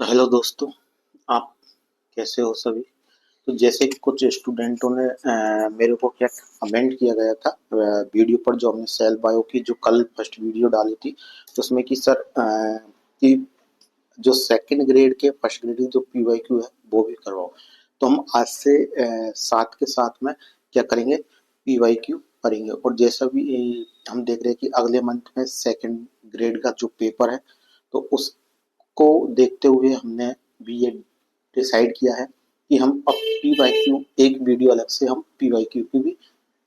Hello दोस्तों। आप कैसे हो सभी। तो जैसे कि कुछ स्टूडेंटों ने मेरे को क्या कमेंट किया गया था वीडियो पर, जो हमने सेल बायो की जो कल फर्स्ट वीडियो डाली थी उसमें कि सर कि जो सेकंड ग्रेड के फर्स्ट ग्रेड की जो पीवाईक्यू है वो भी करवाओ। तो हम आज से साथ के साथ में क्या करेंगे, पीवाईक्यू करेंगे। और जैसा भी हम देख रहे हैं कि अगले मंथ में सेकंड ग्रेड का जो पेपर है, तो उस को देखते हुए हमने भी ये डिसाइड किया है कि हम अब पी वाई क्यू एक वीडियो अलग से हम पी वाई क्यू की भी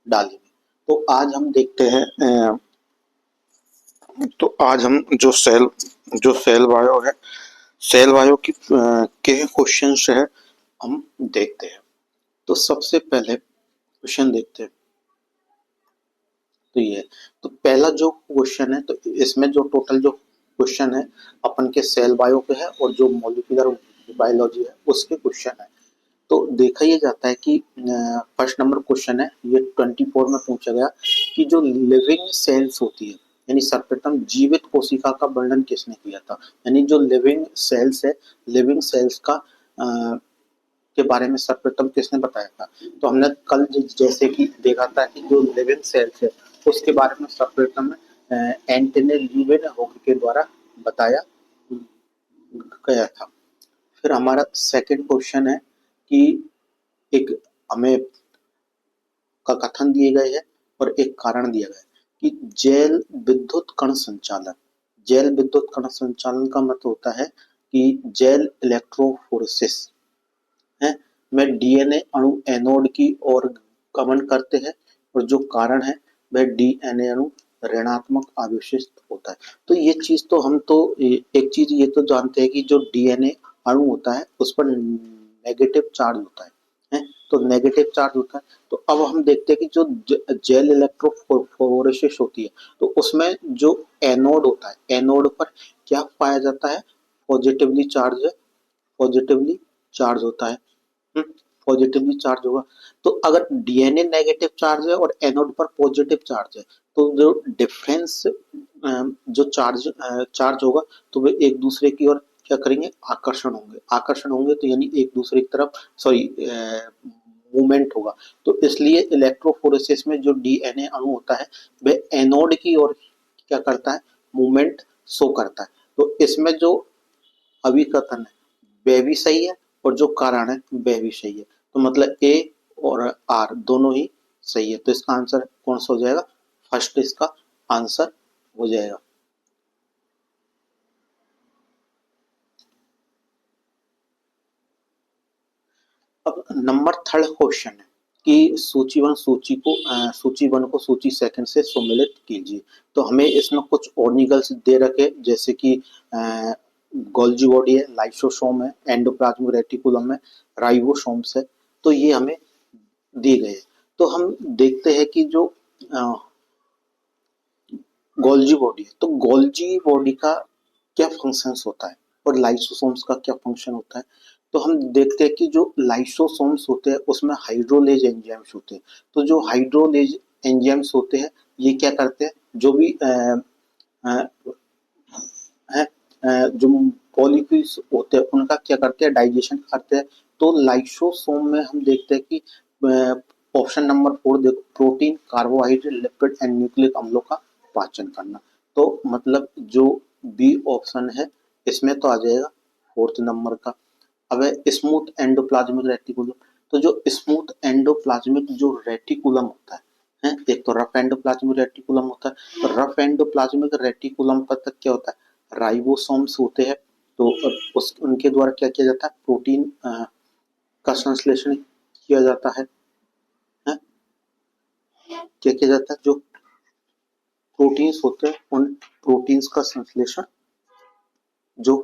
डालेंगे। तो आज हम देखते हैं तो आज हम जो सेल बायो है, सेल बायो की के क्वेश्चंस है हम देखते हैं। तो सबसे पहले क्वेश्चन देखते हैं। तो ये तो पहला जो क्वेश्चन है, तो इसमें जो टोटल जो क्वेश्चन है अपन के सेल बायो के है और जो मॉलिक्यूलर बायोलॉजी है उसके क्वेश्चन है। तो देखा ये जाता है कि फर्स्ट नंबर क्वेश्चन है ये 24 में पूछा गया कि जो लिविंग सेल्स होती है, यानी सर्वप्रथम जीवित कोशिका का वर्णन किसने किया था। यानी जो लिविंग सेल्स है, लिविंग सेल्स का के बारे में सर्वप्रथम किसने बताया था। तो हमने कल जैसे कि देखा था कि जो लिविंग सेल्स है उसके बारे में सर्वप्रथम एंटनी ल्यूवेनहोफ के द्वारा बताया गया था। फिर हमारा सेकंड क्वेश्चन है कि एक हमें का कथन दिए गए हैं और एक कारण दिया गया है कि जैल विद्युत कण संचालन का मतलब होता है कि जैल इलेक्ट्रोफोरेसिस है में डीएनए अणु एनोड की ओर गमन करते हैं, और जो कारण है वह डीएनए अणु ऋणात्मक आवेशित होता है। तो ये चीज तो हम तो एक चीज ये तो जानते हैं कि जो डीएनए अणु होता है उस पर नेगेटिव चार्ज होता है, तो नेगेटिव चार्ज होता है। तो अब हम देखते हैं कि जो जेल इलेक्ट्रोफोरेसिस होती है, तो उसमें जो एनोड होता है, एनोड पर क्या पाया जाता है, पॉजिटिवली चार्ज, पॉजिटिवली चार्ज होता है। पॉजिटिवली चार्ज होगा। तो अगर डीएनए नेगेटिव चार्ज है और एनोड पर पॉजिटिव चार्ज है, तो जो डिफरेंस जो चार्ज होगा, तो वे एक दूसरे की ओर क्या करेंगे, आकर्षण होंगे। तो यानी एक दूसरे की तरफ सॉरी मूवमेंट होगा। तो इसलिए इलेक्ट्रोफोरेसिस में जो डीएनए अणु होता है वह एनोड की ओर क्या करता है, मूवमेंट शो करता है। तो इसमें जो अभिकथन है वह भी सही है और जो कारण है वह भी सही है। तो मतलब ए और आर दोनों ही सही है। तो इसका आंसर कौन सा हो जाएगा, फर्स्ट इसका आंसर हो जाएगा। अब नंबर थर्ड क्वेश्चन है कि सूची वन को सूची सेकंड से सम्मिलित कीजिए। तो हमें इसमें कुछ ऑर्निगल्स दे रखे, जैसे कि गोल्जी बॉडी है, लाइसोसोम है, एंडोप्लाज्मिक रेटिकुलम है, राइबोसोम्स है। तो ये हमें दिए गए। तो हम देखते हैं कि जो गोल्जी बॉडी है, तो गोल्जी बॉडी का क्या फंक्शंस होता है और लाइसोसोम्स का क्या फंक्शन होता है। तो हम देखते हैं कि जो लाइसोसोम्स होते हैं उसमें हाइड्रोलेज एंजाइम्स होते हैं। तो जो हाइड्रोलेज एंजाइम्स होते हैं ये क्या करते हैं, जो भी अ, है जो पॉलीपीस होते हैं उनका क्या करते हैं, डाइजेशन करते हैं। तो लाइसोसोम में हम देखते हैं कि ऑप्शन नंबर 4 देखो, protein, carbohydrate, lipid and nucleic अम्लों का पाचन करना। तो मतलब जो बी ऑप्शन है इसमें तो आ जाएगा फोर्थ नंबर का। अब है स्मूथ एंडोप्लाज्मिक रेटिकुलम। तो जो स्मूथ एंडोप्लाज्मिक जो रेटिकुलम होता है, एक तो रफ एंडोप्लाज्मिक रेटिकुलम होता है। तो रफ एंडोप्लाज्मिक रेटिकुलम पर तक क्या होता है, राइबोसोम्स होते हैं। तो उस उनके द्वारा क्या किया जाता है, प्रोटीन का संश्लेषण किया जाता है? क्या किया जाता है, जो प्रोटीन्स होते हैं उन प्रोटीन्स का संश्लेषण, जो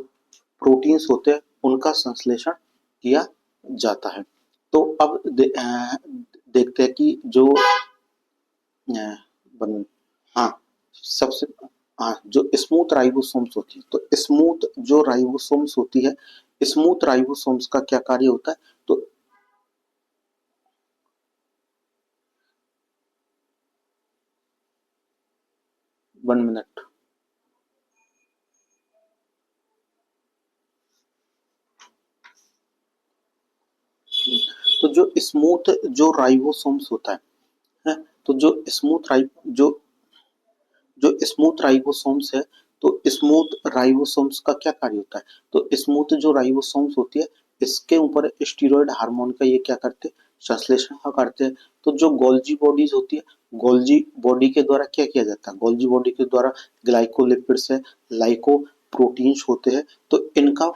प्रोटीन्स होते हैं उनका संश्लेषण किया जाता है। तो अब देखते हैं कि जो बन हाँ सबसे हाँ जो स्मूथ राइबोसोम्स होती है, तो स्मूथ जो राइबोसोम्स होती है, स्मूथ राइबोसोम्स का क्या कार्य होता है। तो 1 मिनट। जो स्मूथ जो राइबोसोम्स होता है, तो जो स्मूथ राइबोसोम्स है, तो स्मूथ राइबोसोम्स का क्या कार्य होता है? तो स्मूथ जो राइबोसोम्स होती है, इसके ऊपर स्टीरॉयड हार्मोन का ये क्या करते हैं? संश्लेषण का करते हैं। तो जो गोल्जी बॉडीज होती है, गोल्जी बॉडी के द्वारा क्या किया जाता है? गोल्जी बॉडी के द्वारा ग्लाइकोलिपिड्स है, लाइकोप्रोटीन्स होते हैं, तो इनका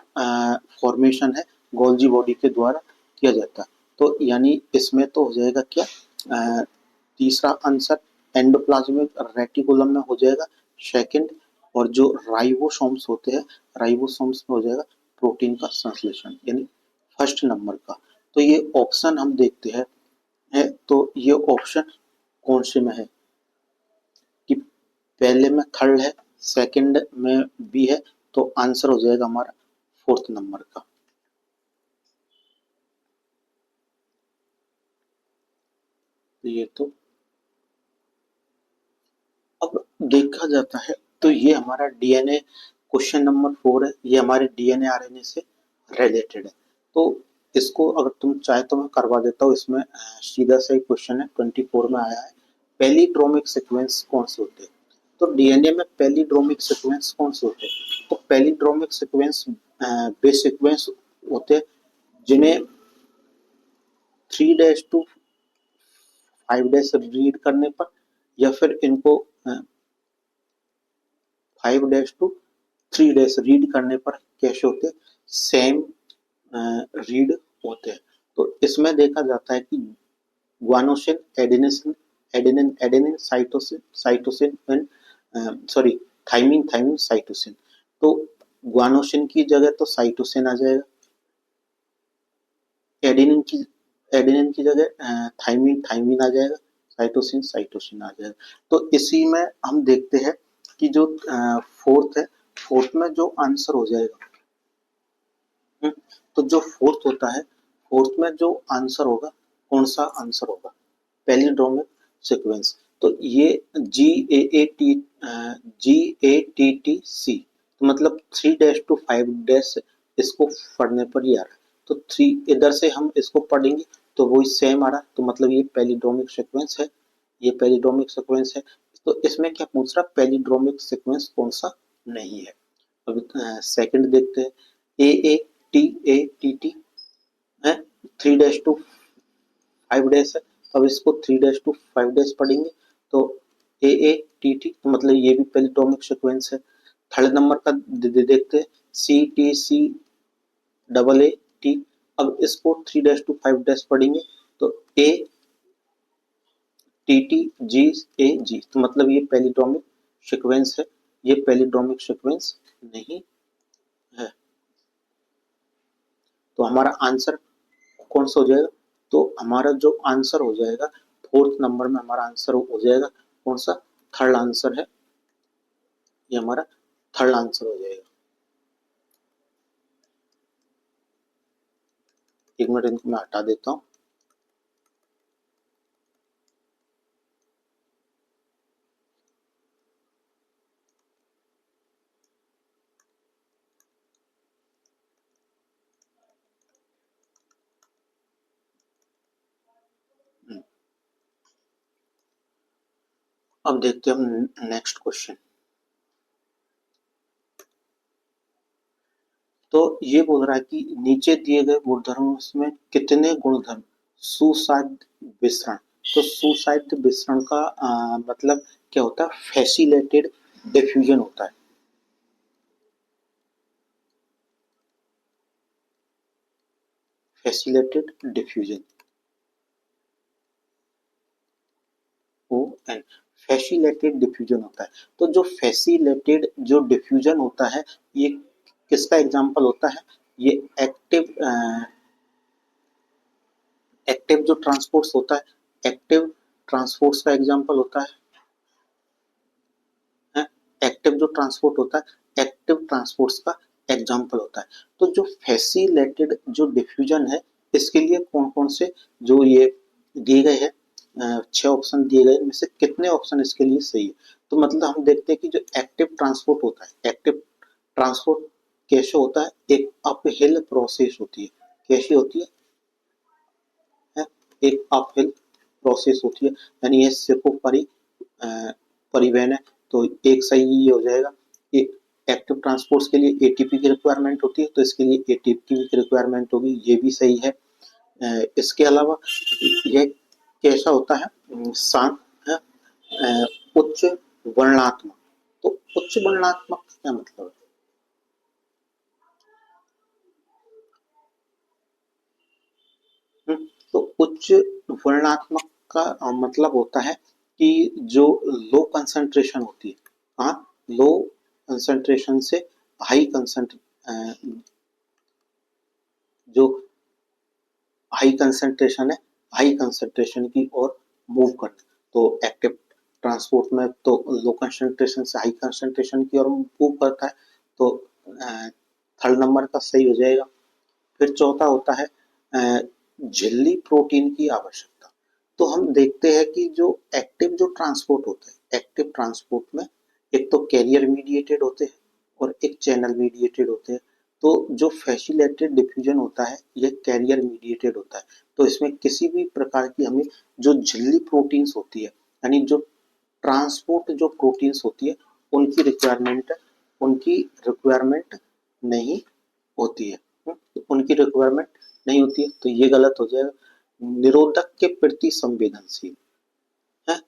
फॉर्मेशन है गोल्जी बॉडी के द्वारा किया जाता है। तो यानी इसमें तो हो जाएगा क्या, तीसरा आंसर एंडोप्लाज्मिक रेटिकुलम में हो जाएगा सेकंड, और जो राइबोसोम्स होते हैं, राइबोसोम्स में हो जाएगा प्रोटीन का संश्लेषण, यानी फर्स्ट नंबर का। तो ये ऑप्शन हम देखते हैं, तो ये ऑप्शन कौन से में है कि पहले में थर्ड है, सेकंड में बी है, तो आंसर हो जाएगा हमारा फोर्थ नंबर का। ये तो अब देखा जाता है, तो ये हमारा डीएनए क्वेश्चन नंबर 4 है, ये हमारे डीएनए आरएनए से रिलेटेड है। तो इसको अगर तुम चाहे तो मैं करवा देता हूँ। इसमें सीधा सा ही क्वेश्चन है, 24 में आया है, पैलिड्रोमिक सीक्वेंस कौन से होते हैं? तो डीएनए में पैलिड्रोमिक सीक्वेंस कौन से होते हैं? तो पैलिड्रोमिक सीक्वेंस बेस सीक्वेंस होते हैं, जिन्हें 3-5 रीड करने पर, या फिर इनको 5-3 रीड करने पर कैसे होते हैं? सेम रीड होते हैं। तो इसमें देखा जाता है कि guanosine, adenine adenine adenine cytosine cytosine and sorry thymine thymine cytosine. तो ग्वानोसिन की जगह तो साइटोसिन आ जाएगा, एडेनिन की एडेनिन की जगह थाइमिन थाइमिन आ जाएगा, साइटोसिन साइटोसिन आ जाएगा। तो इसी में हम देखते हैं कि जो फोर्थ है, फोर्थ में जो आंसर हो जाएगा, तो जो फोर्थ होता है, फोर्थ में जो आंसर होगा, कौन सा आंसर होगा? पैलिड्रोमिक सीक्वेंस। तो ये GATTC, तो मतलब 3-5 इसको पढ़ने पर ही आ रहा है। तो 3 इधर से हम इसको पढ़ेंगे तो वही सेम आ रहा है, तो मतलब ये पैलिड्रोमिक सीक्वेंस है, ये पैलिड्रोमिक सीक्वेंस है। तो इसमें क्या पूछ रहा, पैलिड्रोमिक सीक्वेंस कौन सा नहीं है? अब सेकंड देखते हैं, AATATT है, 3-5 है। अब इसको 3-5 पढ़ेंगे, तो AATT, तो मतलब ये भी पेलिटोमिक सीक्वेंस है। थर्ड नंबर का देखते हैं, CTCAAT। अब इसको 3-5 पढ़ेंगे, तो ATTGAG, तो मतलब ये पेलिटोमिक सीक्वेंस है, ये पेलिड्रोमिक सीक्वेंस नहीं है। तो हमारा आंसर कौन सा हो जाएगा? तो हमारा जो आंसर हो जाएगा फोर्थ नंबर में, हमारा आंसर हो जाएगा कौन सा? थर्ड आंसर है, ये हमारा थर्ड आंसर हो जाएगा। एक मिनट, इनको मैं हटा देता हूँ। अब देखते हैं हम नेक्स्ट क्वेश्चन। तो ये बोल रहा है कि नीचे दिए गए गुणधर्मों में कितने गुणधर्म सुसाध्य विसरण? तो सुसाध्य विसरण का मतलब क्या होता है? फैसिलेटेड डिफ्यूजन होता है। Facilitated diffusion, ON, facilitated diffusion होता है। तो जो फैसिलेटेड जो डिफ्यूजन होता है, ये किसका एग्जाम्पल होता है? ये एक्टिव जो ट्रांसपोर्ट्स होता है, एक्टिव ट्रांसपोर्ट्स का एग्जाम्पल होता है, एक्टिव जो ट्रांसपोर्ट होता है, एक्टिव ट्रांसपोर्ट्स का एग्जाम्पल होता है। तो जो फैसिलेटेड जो डिफ्यूजन है, इसके लिए कौन कौन से जो ये दिए गए हैं, 6 ऑप्शन दिए गए, इनमें से कितने ऑप्शन इसके लिए सही है? तो मतलब हम देखते हैं कि जो एक्टिव ट्रांसपोर्ट होता है, एक्टिव ट्रांसपोर्ट कैसे होता है? एक अपहिल प्रोसेस होती है। कैसी होती है? एक अपहिल प्रोसेस होती है, यानी ये सिर्फ परिवहन है। तो एक सही ये हो जाएगा। एक एक्टिव ट्रांसपोर्ट्स के लिए एटीपी की रिक्वायरमेंट होती है, तो इसके लिए एटीपी की रिक्वायरमेंट होगी, ये भी सही है। इसके अलावा ये कैसा होता है, शांत है, उच्च वर्णात्मक। तो उच्च वर्णात्मक का क्या मतलब है? तो उच्च वर्णात्मक का मतलब होता है कि जो लो कंसंट्रेशन होती है, हाँ, लो कंसंट्रेशन से हाई कंसंट जो हाई कंसंट्रेशन है, हाई कंसंट्रेशन की ओर मूव करना। तो एक्टिव ट्रांसपोर्ट में तो लो कंसंट्रेशन से हाई कंसंट्रेशन की ओर मूव करता है, तो थर्ड नंबर का सही हो जाएगा। फिर चौथा होता है झिल्ली प्रोटीन की आवश्यकता। तो हम देखते हैं कि जो एक्टिव जो ट्रांसपोर्ट होता है, एक्टिव ट्रांसपोर्ट में एक तो कैरियर मीडिएटेड होते हैं और एक चैनल मीडिएटेड होते हैं। तो जो फैसिलिटेटेड डिफ्यूजन होता है ये कैरियर मीडिएटेड होता है। तो इसमें किसी भी प्रकार की हमें जो झिल्ली प्रोटीन्स होती है, यानी जो ट्रांसपोर्ट जो प्रोटीन्स होती है, उनकी रिक्वायरमेंट नहीं होती है। तो उनकी रिक्वायरमेंट नहीं होती है, तो ये गलत हो जाएगा। निरोधक के प्रति संवेदनशील है,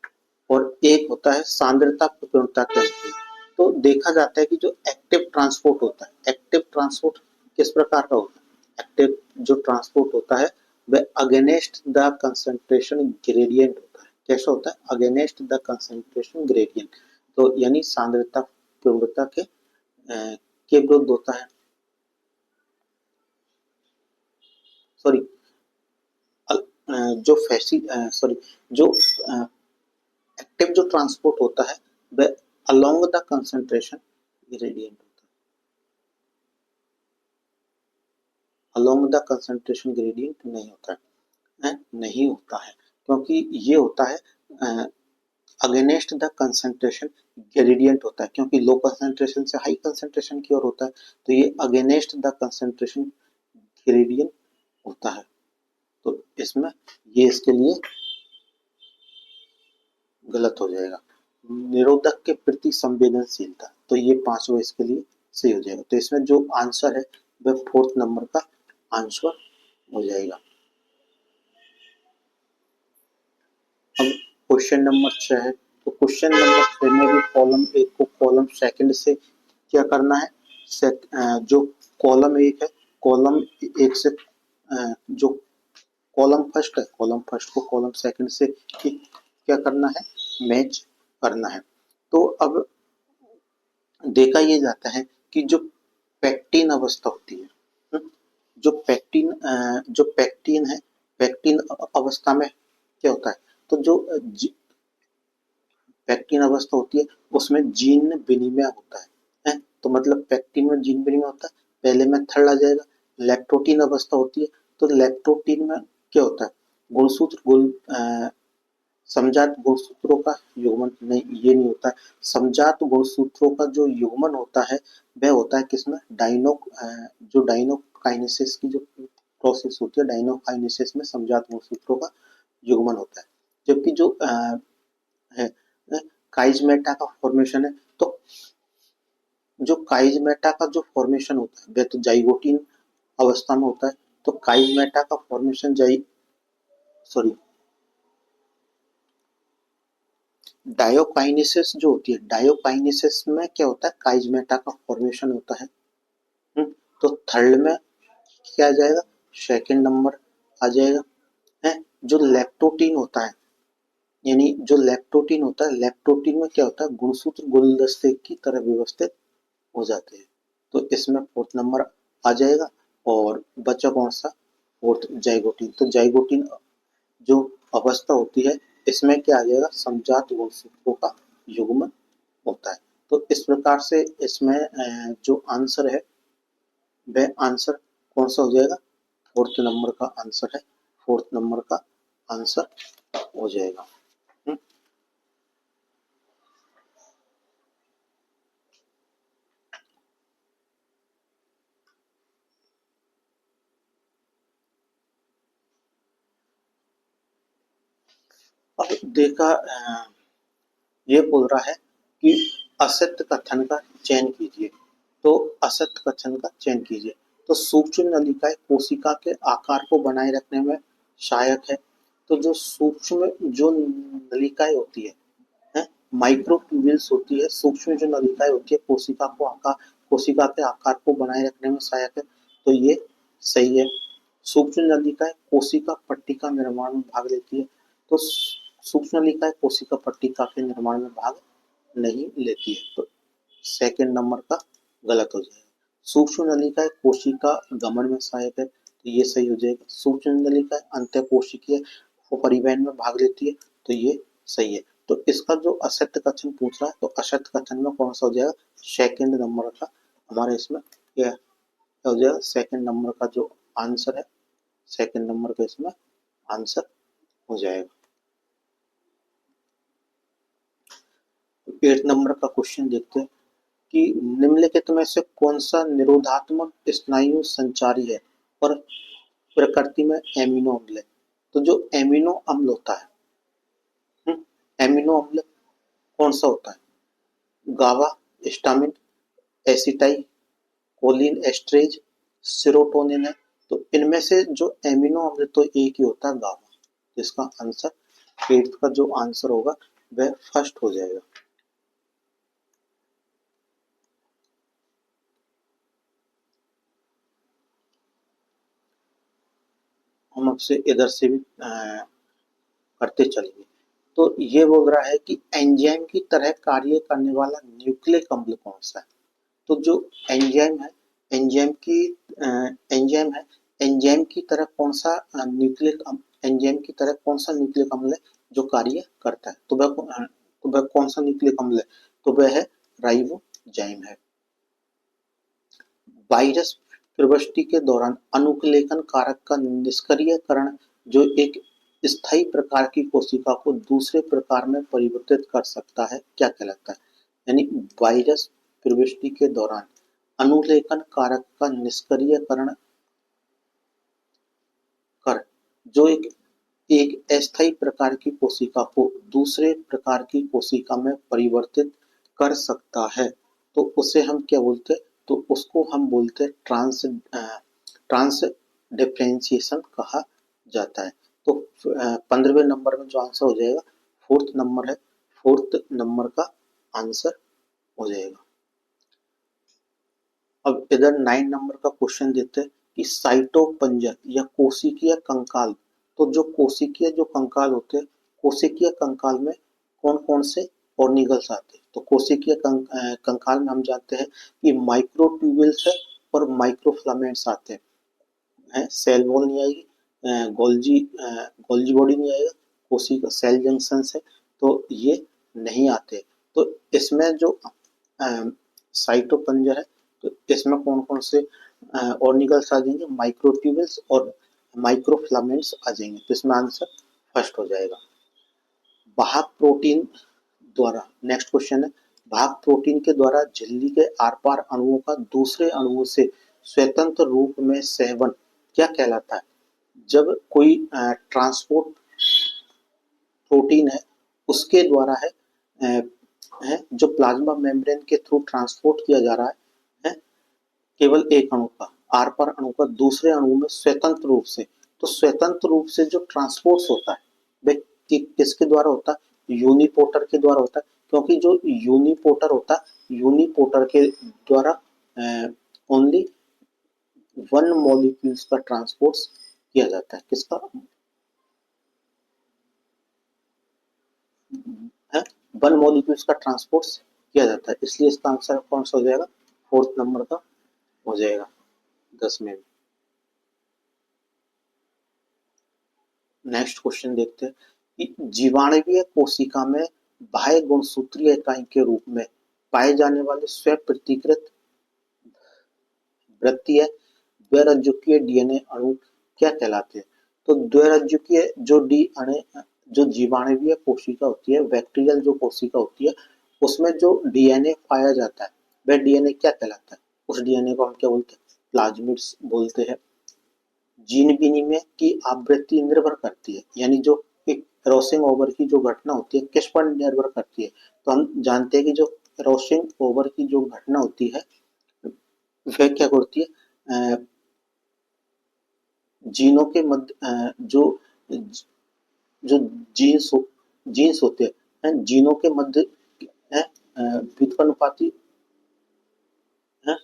और एक होता है सांद्रता प्रवणता के अनुकूल। तो देखा जाता है कि जो एक्टिव ट्रांसपोर्ट होता है, एक्टिव ट्रांसपोर्ट किस प्रकार का होता है? एक्टिव जो ट्रांसपोर्ट होता है वह अगेंस्ट द कंसंट्रेशन ग्रेडियंट होता है। कैसा होता है? Against the concentration gradient. तो यानी सांद्रता प्रवणता के विरुद्ध होता है। सॉरी, जो फैसी सॉरी जो एक्टिव जो ट्रांसपोर्ट होता है वह अलोंग द कंसंट्रेशन ग्रेडियंट होता है, अलोंग द कंसंट्रेशन ग्रेडियंट नहीं होता है, नहीं होता है, क्योंकि ये होता है अगेंस्ट द कंसंट्रेशन ग्रेडियंट होता है, क्योंकि लो कंसंट्रेशन से हाई कंसंट्रेशन की ओर होता है, तो ये अगेंस्ट द कंसंट्रेशन ग्रेडियंट होता है। तो इसमें ये इसके लिए गलत हो जाएगा। निरोधक के प्रति संवेदनशीलता, तो ये पांचवा इसके लिए सही हो जाएगा। तो इसमें जो आंसर है वह फोर्थ नंबर का आंसर हो जाएगा। अब क्वेश्चन नंबर 6 है। तो क्वेश्चन नंबर 6 में भी कॉलम एक को कॉलम सेकंड से क्या करना है? जो कॉलम एक है, कॉलम एक से जो कॉलम फर्स्ट है, कॉलम फर्स्ट को कॉलम सेकंड से क्या करना है? मैच करना है। तो अब देखा ये जाता है कि जो पैक्टिन अवस्था होती है, जो पैक्टिन है, पैक्टिन अवस्था में क्या होता है? तो जो पैक्टिन अवस्था होती है उसमें जीन विनिमय होता है, तो मतलब पैक्टिन में जीन विनिमय होता है। पहले में थर्ड आ जाएगा। लैक्टोटिन अवस्था होती है, तो लैक्टोटिन में क्या होता है? गुणसूत्र गुण समजात गुणसूत्रों का युग्मन नहीं, ये नहीं होता है। समजात गुणसूत्रों का जो युग्मन होता है वह होता है किसमें? जो डाइनोकाइनेसिस की जो प्रोसेस होती है, डाइनोकाइनेसिस में समजात गुणसूत्रों का युग्मन होता है। जबकि जो है काइजमेटा का फॉर्मेशन है, तो जो काइजमेटा का जो फॉर्मेशन होता है वह तो जाइगोटिन अवस्था में होता है। तो काइजमेटा का फॉर्मेशन सॉरी डायोकाइनेसिस जो होती है, डायोकाइनेसिस में क्या होता है? काइजमेटा का फॉर्मेशन होता है। तो थर्ड में क्या आ जाएगा? सेकंड नंबर आ जाएगा। है, जो लैक्टोटिन होता है, यानी जो लैक्टोटिन होता है, लैक्टोटिन में क्या होता है? गुणसूत्र गुलदस्ते की तरह व्यवस्थित हो जाते हैं। तो इसमें फोर्थ नंबर आ जाएगा। और बचा कौन सा? Fourth zygotene. तो जाइगोटिन जो अवस्था होती है इसमें क्या आ जाएगा? समजात गुणसूत्रों का युग्मन होता है। तो इस प्रकार से इसमें जो आंसर है वह आंसर कौन सा हो जाएगा? फोर्थ नंबर का आंसर है, फोर्थ नंबर का आंसर हो जाएगा। अब देखा ये बोल रहा है कि असत्य कथन का चयन कीजिए। तो असत्य कथन का चयन कीजिए। तो सूक्ष्म नलिकाएं कोशिका के आकार को बनाए रखने में सहायक है। तो जो सूक्ष्म जो नलिकाएं होती है माइक्रोट्यूब्यूल्स होती है, सूक्ष्म जो नलिकाएं होती है कोशिका के आकार को बनाए रखने में सहायक है। तो ये सही है। सूक्ष्म नलिकाएं कोशिका पट्टिका निर्माण में भाग लेती है। तो सूक्ष्म नलिकाएं कोशिका पट्टिका के निर्माण में भाग नहीं लेती है। तो सेकंड नंबर का गलत हो जाएगा। सूक्ष्म नलिकाएं कोशिका गमन में सहायक है। तो ये सही हो जाएगा। सूक्ष्म नलिकाएं अंतःकोशिकीय परिवहन में भाग लेती है। तो ये सही है। तो इसका जो असत्य कथन पूछ रहा है तो असत्य कथन में कौन सा हो जाएगा? सेकंड नंबर का हमारे इसमें यह हो जाएगा। सेकंड नंबर का जो आंसर है, सेकंड नंबर का इसमें आंसर हो जाएगा। 8 नंबर का क्वेश्चन देखते हैं कि निम्नलिखित में से कौन सा निरोधात्मक स्नायु संचारी है और प्रकृति में एमिनो अम्ल है। तो जो एमिनो अम्ल होता है, एमिनो अम्ल कौन सा होता है? गावा, histamine, acetyl choline esterase, serotonin है। तो इनमें से जो एमिनो अम्ल तो एक ही होता है, गावा। तो इसका आंसर 8th का जो आंसर होगा वह फर्स्ट हो जाएगा। हम आपसे इधर से भी करते चलेंगे। तो ये बोल रहा है कि एंजाइम की तरह कार्य करने वाला न्यूक्लिक अम्ल कौन सा है। तो जो एंजाइम है, एंजाइम की एंजाइम है, एंजाइम की तरह कौन सा एंजाइम की तरह कौन सा न्यूक्लिक अम्ल है जो कार्य करता है। तो वह कौन सा न्यूक्लिक अम्ल है? तो वह है राइबोजाइम है। वायरस प्रविष्टि के दौरान अनुकूलकन कारक का निष्क्रियकरण जो एक स्थायी प्रकार की कोशिका को दूसरे प्रकार में परिवर्तित कर सकता है, क्या कहलाता है? यानी वायरस प्रविष्टि के दौरान अनुलेखन कारक का निष्क्रियकरण कर जो एक अस्थायी प्रकार की कोशिका को दूसरे प्रकार की कोशिका में परिवर्तित कर सकता है। तो उसे हम क्या बोलते हैं? तो उसको हम बोलते हैं ट्रांस डिफरेंशिएशन कहा जाता है। तो 15वें नंबर में जो आंसर हो जाएगा, फोर्थ नंबर है, फोर्थ नंबर का आंसर हो जाएगा। अब इधर 9 नंबर का क्वेश्चन देते हैं कि साइटोपंजर या कोशिकीय कंकाल। तो जो कोशिकीय जो कंकाल होते हैं, कोशिकीय कंकाल में कौन कौन से ऑर्निगल्स आते हैं। तो कोशिकीय कंकाल में हम जानते हैं कि माइक्रोट्यूब्यूल्स है और माइक्रोफिलामेंट्स आते हैं। सेल वॉल नहीं आएगी, गोल्जी बॉडी नहीं आएगा, कोशिका सेल जंक्शन है, तो ये नहीं आते। तो इसमें जो साइटोपंजर है तो इसमें कौन कौन से ऑर्निगल्स आ जाएंगे? माइक्रोट्यूब्यूल्स और माइक्रोफिलामेंट्स आ जाएंगे। तो इसमें आंसर फर्स्ट हो जाएगा। वाहक प्रोटीन द्वारा, नेक्स्ट क्वेश्चन है, वाहक प्रोटीन के द्वारा झिल्ली के आर पार अणुओं का दूसरे अणुओं से स्वतंत्र रूप में सेवन क्या कहलाता है? जब कोई ट्रांसपोर्ट प्रोटीन है उसके द्वारा है जो प्लाज्मा मेम्ब्रेन के थ्रू ट्रांसपोर्ट किया जा रहा है केवल एक अणु का, आर पार अणु का दूसरे अणु में स्वतंत्र रूप से। तो स्वतंत्र रूप से जो ट्रांसपोर्ट होता है वह किसके द्वारा होता है? यूनिपोर्टर के द्वारा होता है। क्योंकि जो यूनिपोर्टर होता है, यूनिपोर्टर के द्वारा ओनली वन मॉलिक्यूल्स का ट्रांसपोर्ट किया जाता है। किसका? है वन मॉलिक्यूल्स का ट्रांसपोर्ट किया जाता है। इसलिए इसका आंसर कौन सा हो जाएगा? फोर्थ नंबर का हो जाएगा 10 में। नेक्स्ट क्वेश्चन देखते हैं कि जीवाणुवीय कोशिका में बाह्य गुणसूत्रीय इकाई के रूप में पाए जाने वाले स्वप्रतिकृत वृत्तीय द्विरज्जुकीय डीएनए अणु क्या कहलाते हैं? तो द्विरज्जुकीय जो डी अणु जो जीवाणुवीय कोशिका होती है, बैक्टीरियल जो कोशिका होती है, उसमें जो डीएनए पाया जाता है वह डीएनए क्या कहलाता है? उस डीएनए को हम क्या बोलते हैं? प्लाज्मिड्स बोलते हैं। जीन विनिमय की आवृत्ति निर्भर करती है, यानी जो एक क्रॉसिंग ओवर की जो घटना होती है किस पर निर्भर करती है? तो हम जानते हैं कि जो क्रॉसिंग ओवर की जो घटना होती है वह क्या करती है, जीनों के मध्य जो जीन्स जीन्स होते हैं जीनों के मध्य है व्युत्पन्नपाती है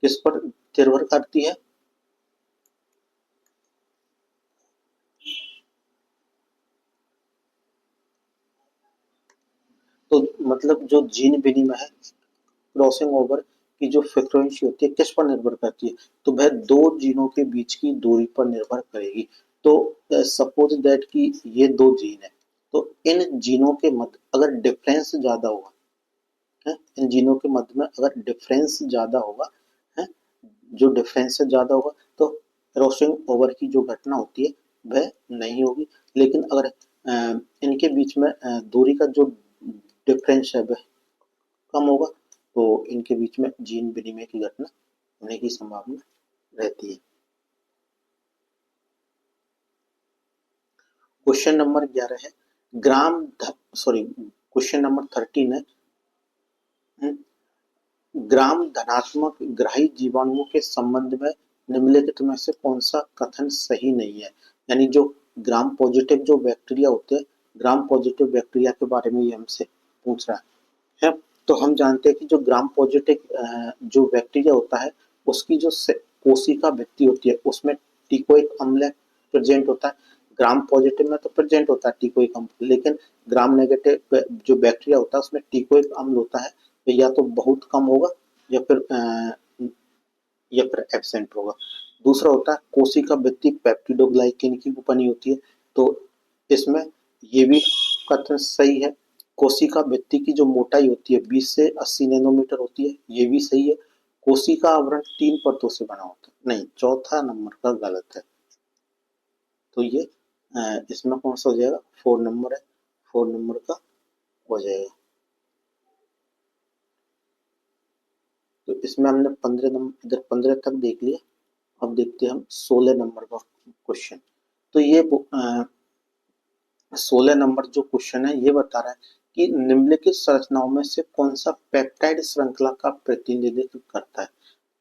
किस पर निर्भर करती है? तो मतलब जो जीन विनिमय है क्रॉसिंग ओवर की जो फ्रीक्वेंसी होती है किस पर निर्भर करती है? तो वह दो जीनों के बीच की दूरी पर निर्भर करेगी। तो सपोज दैट कि ये दो जीन है, तो इन जीनों के मध्य अगर डिफरेंस ज्यादा होगा है, इन जीनों के मध्य में अगर डिफरेंस ज्यादा होगा है, जो डिफरेंस से ज्यादा होगा तो क्रॉसिंग ओवर की जो घटना होती है वह नहीं होगी। लेकिन अगर इनके बीच में दूरी का जो डिफरेंस है वह कम होगा तो इनके बीच में जीन विनिमय की घटना होने की संभावना रहती है। क्वेश्चन नंबर 11 है सॉरी क्वेश्चन नंबर 13 है, हम्म, ग्राम धनात्मक ग्राही जीवाणुओं के संबंध में निम्नलिखित में से कौन सा कथन सही नहीं है? यानी जो ग्राम पॉजिटिव जो बैक्टीरिया होते हैं, ग्राम पॉजिटिव बैक्टीरिया के बारे में ये हमसे पूछ रहा है। तो हम जानते हैं कि जो ग्राम पॉजिटिव जो बैक्टीरिया होता है उसकी जो कोशिका भित्ति होती है उसमें टिकोइक अम्ल प्रेजेंट होता है। ग्राम पॉजिटिव में तो प्रेजेंट होता है टिकोइक अम्ल, लेकिन ग्राम नेगेटिव जो बैक्टीरिया होता है उसमें टिकोइक अम्ल होता है तो या तो बहुत कम होगा या फिर एब्सेंट होगा। दूसरा होता है कोशिका भित्ति पेप्टिडोग्लाइकेन की बनी होती है, तो इसमें ये भी कथन सही है। कोशिका भित्ति की जो मोटाई होती है 20 से 80 नैनोमीटर होती है, ये भी सही है। कोशिका आवरण 3 परतों से बना होता है, नहीं चौथा नंबर का गलत है। तो ये इसमें कौन सा हो जाएगा? 4 नंबर है, 4 नंबर का हो जाएगा। तो इसमें हमने 15 नंबर इधर 15 तक देख लिया। अब देखते हैं हम 16 नंबर का क्वेश्चन। तो ये 16 नंबर जो क्वेश्चन है ये बता रहा है कि निम्नलिखित संरचनाओं में से कौन सा पेप्टाइड श्रृंखला का प्रतिनिधित्व करता है?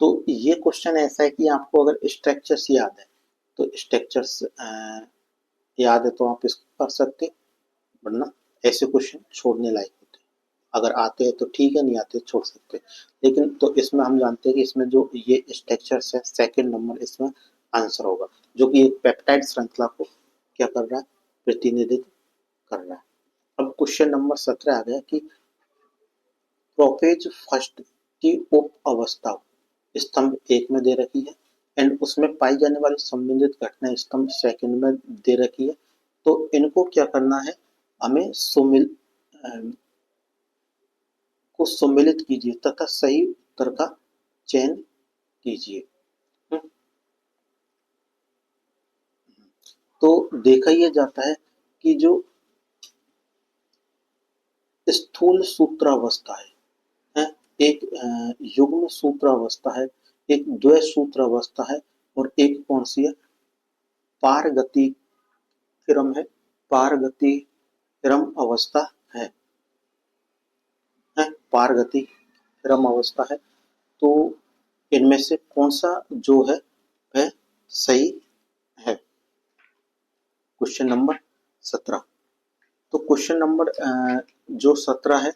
तो ये क्वेश्चन ऐसा है कि आपको अगर स्ट्रक्चर्स याद है तो स्ट्रक्चर्स याद है तो आप इसको कर सकते, वरना ऐसे क्वेश्चन छोड़ने लायक होते हैं। अगर आते हैं तो ठीक है, नहीं आते तो छोड़ सकते हैं। लेकिन तो इसमें हम जानते हैं कि इसमें जो ये स्ट्रक्चर्स है सेकंड नंबर इसमें आंसर होगा, जो कि एक पेप्टाइड श्रृंखला को क्या कर रहा है? प्रतिनिधित्व कर रहा है। अब क्वेश्चन नंबर 17 आ गया कि प्रोपेज फर्स्ट की उप अवस्था स्तंभ 1 में दे रखी है एंड उसमें पाई जाने वाली संबंधित घटना स्तंभ सेकंड में दे रखी है। तो इनको क्या करना है? हमें को सम्मिलित कीजिए तथा सही उत्तर का चयन कीजिए। तो देखा यह जाता है कि जो स्थूल सूत्रावस्था है, एक युग्म सूत्रावस्था है, एक द्वय सूत्रावस्था है और एक कौन सी है? पारगति क्रम है, पारगति क्रम अवस्था है, पारगति क्रम अवस्था है। तो इनमें से कौन सा जो है वह सही है? Question number 17। तो क्वेश्चन नंबर जो 17 है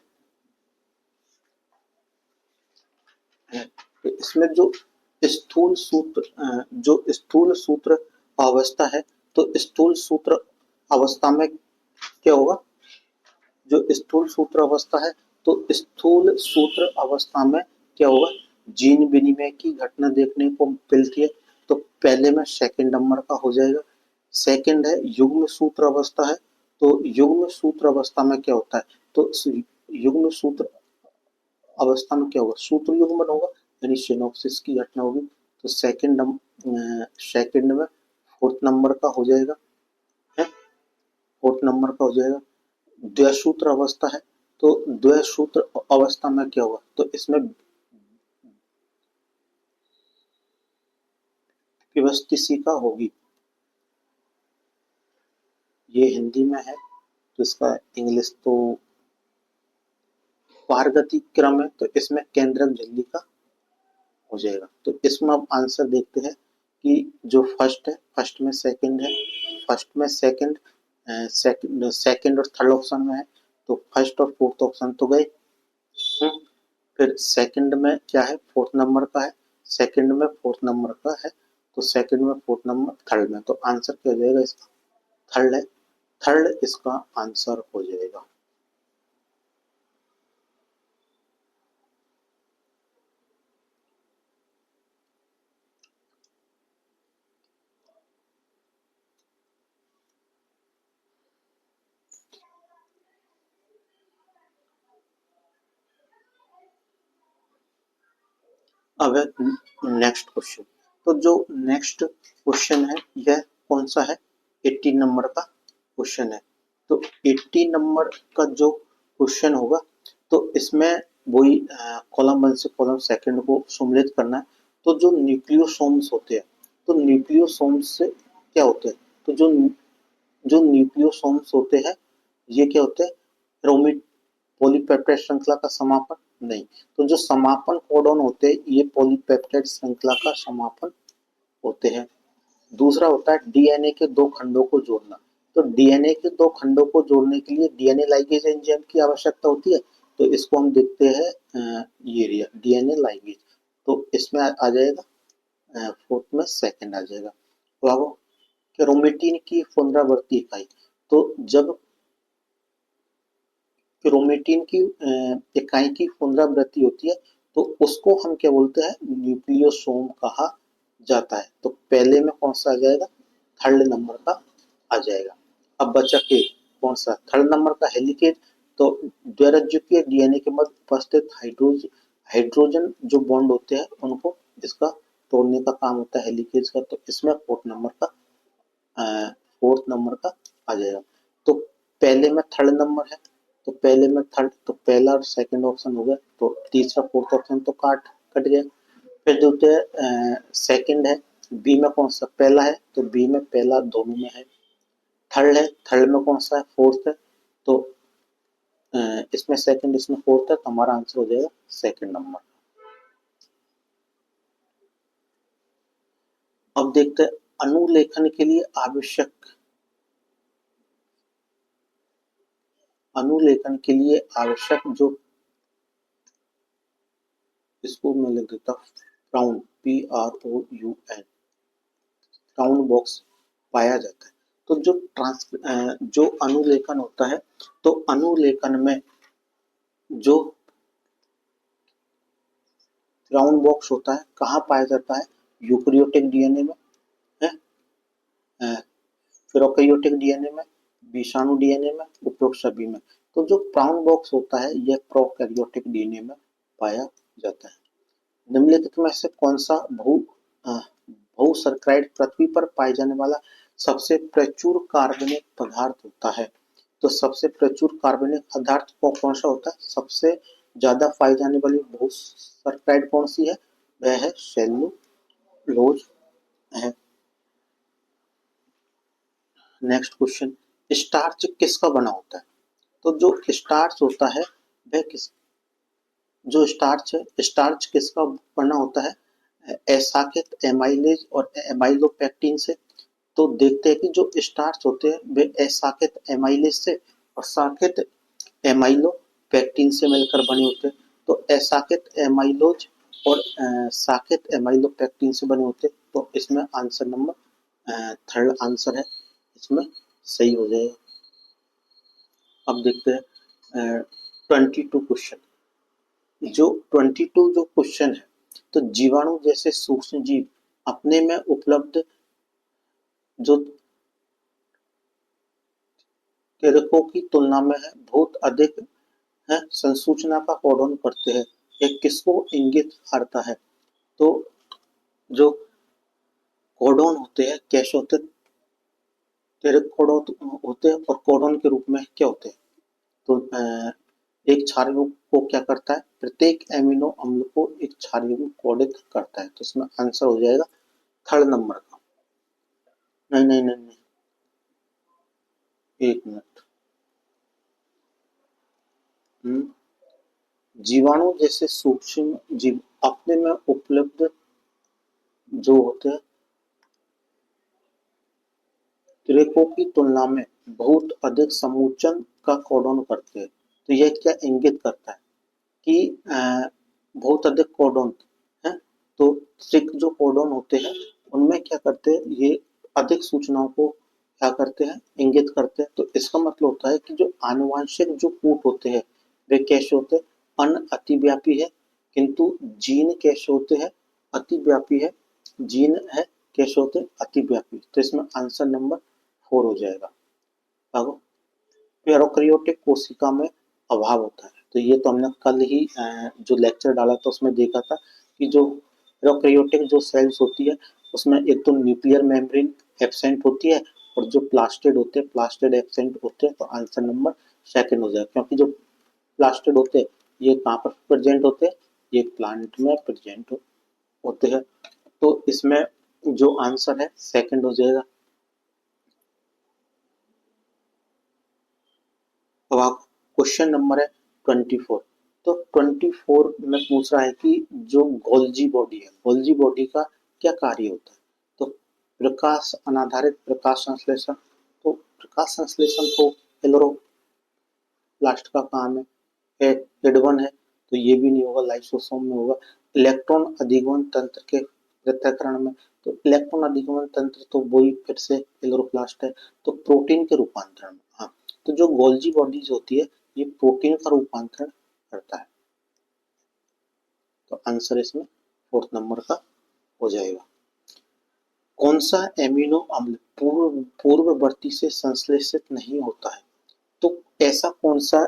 तो इसमें जो स्थूल सूत्र अवस्था है, तो स्थूल सूत्र अवस्था में क्या होगा? जो स्थूल सूत्र अवस्था है तो स्थूल सूत्र अवस्था में क्या होगा? जीन विनिमय की घटना देखने को मिलती है। तो पहले में सेकंड नंबर का हो जाएगा। सेकंड है युग्म सूत्र अवस्था है, तो युग्म सूत्र अवस्था में क्या होता है? तो युग्म सूत्र अवस्था में क्या होगा? सूत्र युग्मन होगा, यानी सिनॉप्सिस की घटना होगी। तो सेकंड में फोर्थ नंबर का हो जाएगा, है फोर्थ नंबर का हो जाएगा। द्वैसूत्र अवस्था है, तो द्वैसूत्र अवस्था में क्या होगा? तो इसमें विभस्तिशिका होगी। ये हिंदी में है, तो इसका इंग्लिश तो पारगति क्रम है, तो इसमें केंद्रक झिल्ली का हो जाएगा। तो इसमें अब आंसर देखते हैं कि जो फर्स्ट है, फर्स्ट में सेकंड है, फर्स्ट में सेकंड, सेकंड और थर्ड ऑप्शन में है, तो फर्स्ट और फोर्थ ऑप्शन तो गए। फिर सेकंड में क्या है, फोर्थ नंबर का है, सेकंड में फोर्थ नंबर का है, तो सेकंड में फोर्थ नंबर, थर्ड में, तो आंसर क्या हो जाएगा इसका, थर्ड है, थर्ड इसका आंसर हो जाएगा। अब है नेक्स्ट क्वेश्चन। तो जो नेक्स्ट क्वेश्चन है यह कौन सा है, 80 नंबर का क्वेश्चन है। तो 80 नंबर का जो क्वेश्चन होगा, तो इसमें वही कॉलम 1 से कॉलम सेकंड को सम्मिलित करना है। तो जो न्यूक्लियोसोम्स होते हैं, तो न्यूक्लियोसोम्स से क्या होते हैं, तो जो जो न्यूक्लियोसोम्स होते हैं ये क्या होते हैं, रोमिट पॉलीपेप्टाइड श्रृंखला का समापन नहीं। तो जो समापन कोडॉन होते हैं ये पॉलीपेप्टाइड श्रृंखला का समापन होते हैं। दूसरा होता है डीएनए के दो खंडों को जोड़ना। तो डीएनए के दो खंडों को जोड़ने के लिए डीएनए लाइगेज एंजाइम की आवश्यकता होती है। तो इसको हम देखते हैं ये डीएनए लाइगेज, तो इसमें आ जाएगा फोर्थ में सेकंड आ जाएगा। तो अब क्रोमेटिन की पुनरावृत्ति इकाई, तो जब क्रोमेटिन की इकाई की पुनरावृत्ति होती है तो उसको हम क्या बोलते हैं, न्यूक्लियोसोम कहा जाता है। तो पहले में कौन सा आ जाएगा, थर्ड नंबर का आ जाएगा। अब बचा के कौन सा, थर्ड नंबर का हेलिकेज। तो द्विरज्जुकीय डीएनए के मध्य उपस्थित हाइड्रोजन जो बॉन्ड होते हैं उनको इसका तोड़ने का काम होता है हेलिकेज का। तो इसमें फोर्थ नंबर का आ जाएगा। तो पहले में थर्ड नंबर है, तो पहले में थर्ड, तो पहला और सेकंड ऑप्शन हो गया, तो तीसरा फोर्थ ऑप्शन तो कट गया। फिर जो सेकंड है, बी में कौन सा पहला है, तो बी में पहला दोनों में है। थर्ड है, थर्ड में कौन सा है, फोर्थ है, तो इसमें सेकंड इसमें फोर्थ है, तो हमारा आंसर हो जाएगा सेकंड नंबर। अब देखते हैं अनुलेखन के लिए आवश्यक जो, इसको मैं लिख देता हूँ प्राउन, PROUN, प्राउन बॉक्स पाया जाता है। तो जो अनुलेखन होता है, तो अनुलेखन में जो ब्राउन बॉक्स होता है कहाँ पाया जाता है, यूकेरियोटिक डीएनए में है, प्रोकैरियोटिक डीएनए में, विषाणु डीएनए में, उपरोक्त सभी में। तो जो ब्राउन बॉक्स होता है यह प्रोकैरियोटिक डीएनए में पाया जाता है। निम्नलिखित में से कौन सा बहुसर्कराइड पृथ्वी पर पाए जाने वाला सबसे प्रचुर कार्बनिक पदार्थ होता है। तो सबसे प्रचुर कार्बनिक पदार्थ कौन सा होता है, सबसे ज्यादा पाई जाने वाली बहुसर्कराइड कौन सी है, वह है सेलुलोज है। नेक्स्ट क्वेश्चन, स्टार्च किसका बना होता है। तो जो स्टार्च होता है वह किस, जो स्टार्च है, स्टार्च किसका बना होता है, एसाकित एमाइलेज और एमाइलोपेक्टिन से। तो देखते हैं कि जो स्टार्च होते हैं वे एसाकित एमाइलेज से और साकित एमाइलोपेक्टिन से मिलकर बने होते हैं। तो एसाकित एमाइलोज और साकित एमाइलोपेक्टिन से बने होते हैं। तो इसमें आंसर नंबर थर्ड आंसर है, इसमें सही हो जाएगा। अब देखते हैं 22 क्वेश्चन। जो 22 जो क्वेश्चन है, तो जीवाणु जैसे सूक्ष्म जीव अपने में उपलब्ध जो तेरकों की तुलना में है बहुत अधिक है संसूचना का कोडन करते हैं। यह किसको इंगित करता है, तो जो कोडोन होते हैं कैसे होते हैं, तेरक कोडोन होते हैं और कोडोन के रूप में क्या होते हैं। तो एक क्षार युग्म को क्या करता है, प्रत्येक एमिनो अम्ल को एक क्षार युग्म कोडित करता है। तो इसमें आंसर हो जाएगा थर्ड नंबर का। नहीं नहीं नहीं नहीं, एक मिनट, जीवाणु जैसे सूक्ष्म जीव अपने में उपलब्ध जो होते हैं त्रिकों की तुलना में बहुत अधिक समुच्चय का कोडन करते हैं। तो यह क्या इंगित करता है कि बहुत अधिक कोडन है। तो त्रिक जो कोडन होते हैं उनमें क्या करते हैं, ये अधिक सूचनाओं को क्या करते हैं, इंगित करते हैं। तो इसका मतलब होता है कि जो आनुवंशिक जो कूट होते हैं वे कैसे होते हैं, अन अतिव्यापी है, किंतु जीन कैसे होते हैं, अतिव्यापी है। जीन है कैसे होते हैं, अतिव्यापी। तो इसमें आंसर नंबर 4 हो जाएगा। अब प्रोकैरियोटिक कोशिका में अभाव होता है। तो ये तो हमने कल ही जो लेक्चर डाला था उसमें देखा था कि जो प्रोकैरियोटिक जो सेल्स होती है उसमें एक तो न्यूक्लियर मेम्ब्रेन एब्सेंट होती है और जो प्लास्टिड होते हैं प्लास्टिड एब्सेंट होते हैं। तो आंसर नंबर सेकंड हो जाएगा, क्योंकि जो प्लास्टिड होते हैं ये कहाँ पर प्रेजेंट होते हैं, ये प्लांट में प्रेजेंट होते हैं। तो इसमें जो आंसर है सेकंड हो जाएगा। अब आप क्वेश्चन नंबर है 24। तो 24 में पूछ रहा है कि जो गोल्जी बॉडी है, गोल्जी बॉडी का क्या कार्य होता है। तो प्रकाश अनाधारित प्रकाश संश्लेषण। तो प्रकाश संश्लेषण तो क्लोरोप्लास्ट का काम है, एड1 है तो ये भी नहीं होगा, लाइसोसोम में होगा। इलेक्ट्रॉन अधिगमन तंत्र के पृथक्करण में, तो इलेक्ट्रॉन अधिगमन तंत्र तो वही फिर से क्लोरोप्लास्ट है। तो प्रोटीन के रूपांतरण में, हाँ, तो जो गोल्जी बॉडीज होती है ये प्रोटीन का रूपांतरण करता है। तो आंसर इसमें फोर्थ नंबर का हो जाएगा। कौन सा एमिनो अम्ल पूर्ववर्ती से संश्लेषित नहीं होता है। तो ऐसा कौन सा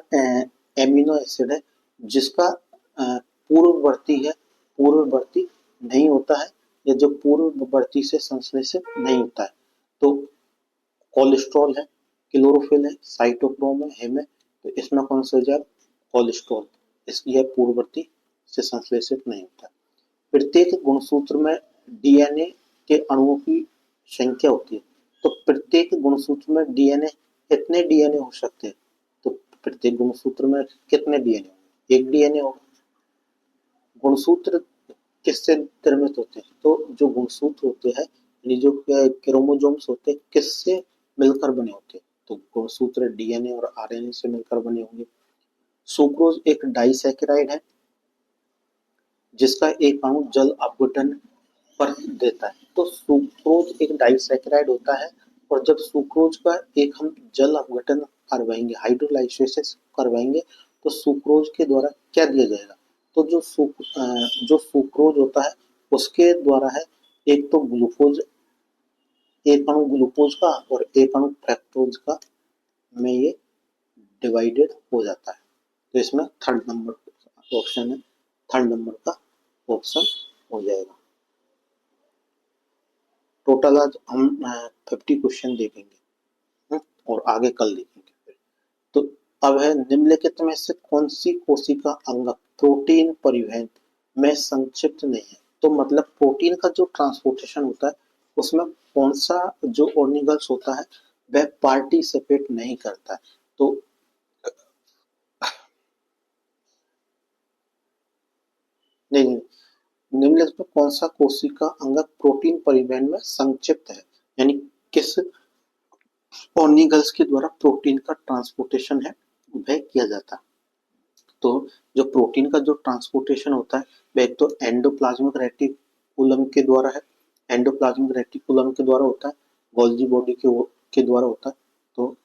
एमिनो एसिड है जिसका पूर्ववर्ती है, पूर्ववर्ती नहीं होता है, या जो पूर्ववर्ती से संश्लेषित नहीं होता है। तो कोलेस्ट्रॉल है, क्लोरोफिल है, साइटोक्रोम है, हेम है। तो इसमें कौन सा हो जाएगा, कोलेस्ट्रॉल। इसलिए पूर्ववर्ती से संश्लेषित नहीं होता। प्रत्येक गुणसूत्र में डीएनए के अणुओं की संख्या होती है। तो प्रत्येक गुणसूत्र में डीएनए, कितने डीएनए हो सकते हैं। तो प्रत्येक गुणसूत्र में कितने डीएनए होंगे, एक डीएनए होगा। गुणसूत्र किससे निर्मित होते हैं, तो जो गुणसूत्र होते हैं यानी जो क्रोमोसोम्स होते हैं किससे मिलकर बने होते हैं। तो गुणसूत्र डीएनए और आरएनए से मिलकर बने होंगे। सुक्रोज एक डाइसैकेराइड है जिसका एक अणु जल अपघटन पर देता है। तो सुक्रोज एक डाइसैकेराइड होता है और जब सुक्रोज का एक हम जल अपघटन करवाएंगे, हाइड्रोलाइसिस करवाएंगे, तो सुक्रोज के द्वारा क्या दिया जाएगा। तो जो सुक्रोज होता है उसके द्वारा है एक तो ग्लूकोज, एक अणु ग्लूकोज का और एक अणु फ्रक्टोज का में ये डिवाइडेड हो जाता है। तो इसमें थर्ड नंबर ऑप्शन है, थर्ड नंबर का ऑप्शन हो जाएगा। टोटल आज हम 50 क्वेश्चन देखेंगे और आगे कल देखेंगे फिर। तो अब है निम्नलिखित में से कौन सी कोशिका अंग प्रोटीन परिवहन में संक्षिप्त नहीं है। तो मतलब प्रोटीन का जो ट्रांसपोर्टेशन होता है उसमें कौन सा जो ऑर्निगल्स होता है वह पार्टिसिपेट नहीं करता है। तो नहीं, निम्नलिखित में कौन सा कोशिका अंग प्रोटीन परिवहन में संक्षिप्त है, यानी किस ऑर्निगल्स के द्वारा प्रोटीन का ट्रांसपोर्टेशन है वह किया जाता है। तो जो प्रोटीन का जो ट्रांसपोर्टेशन होता है वह एक तो एंडोप्लाज्मिक रेटिकुलम के द्वारा है, एंडोप्लाज्मिक रेटिकुलम के द्वारा होता है, गोल्जी बॉडी के द्वारा होता है। तो